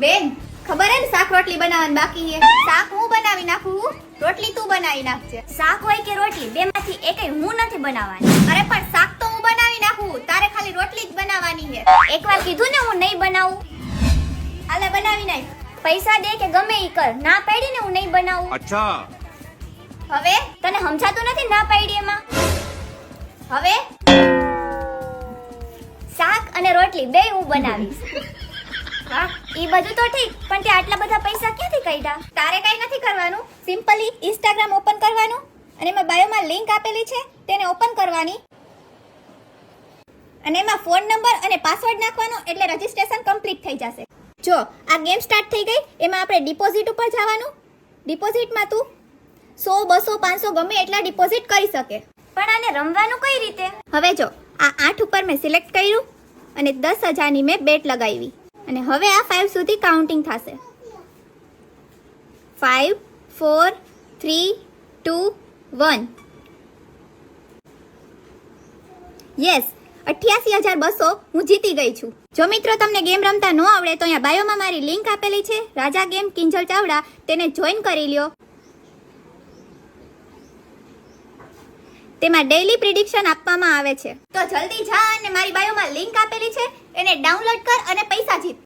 બેન ખબર હે ને શાક રોટલી બનાવવાનું બાકી છે. શાક હું બનાવી નાખું, રોટલી તું બનાવી નાખજે. શાક હોય કે રોટલી બેમાંથી એકેય હું નથી બનાવવાની. અરે પણ શાક તો હું બનાવી નાખું, તારે ખાલી રોટલી જ બનાવવાની છે. એકવાર કીધું ને હું નહીં બનાવું. હાલે બનાવી નાખ. પૈસા દે કે ગમે ઈ કર, ના પાડી ને હું નહીં બનાવું. अच्छा હવે તને સમજાતું નથી ના પાડી એમાં? હવે શાક અને રોટલી બેય હું બનાવીશ. હા, ઈ બધું તો ઠીક, પણ તે આટલા બધા પૈસા ક્યાંથી કાઢ્યા? તારે કઈ નથી કરવાનું. સિમ્પલી ઇન્સ્ટાગ્રામ ઓપન કરવાનું અને એમાં બાયોમાં લિંક આપેલી છે તેને ઓપન કરવાની અને એમાં ફોન નંબર અને પાસવર્ડ નાખવાનો એટલે રજીસ્ટ્રેશન કમ્પ્લીટ થઈ જશે. જો આ ગેમ સ્ટાર્ટ થઈ ગઈ. એમાં આપણે ડિપોઝિટ ઉપર જવાનું. ડિપોઝિટમાં તું 100 200 500 ગમે એટલા ડિપોઝિટ કરી શકે. પણ આને રમવાનું કઈ રીતે? હવે જો આ 8 ઉપર મેં સિલેક્ટ કર્યું અને 10,000ની મેં બેટ લગાવી અને હવે આ 5 સુધી કાઉન્ટિંગ થશે. 5 4 3 2 1. યસ, 88,200 હું જીતી ગઈ છું. જો મિત્રો તમને ગેમ રમતા ન આવડે તો અહીંયા બાયોમાં મારી લિંક આપેલી છે, રાજા ગેમ કિંજલ ચાવડા, તેને જોઈન કરી લ્યો. તેમાં ડેઈલી પ્રિડિક્શન આપવામાં આવે છે. તો જલ્દી જા અને મારી બાયોમાં લિંક આપેલી છે એને ડાઉનલોડ કર અને પૈસા જીત.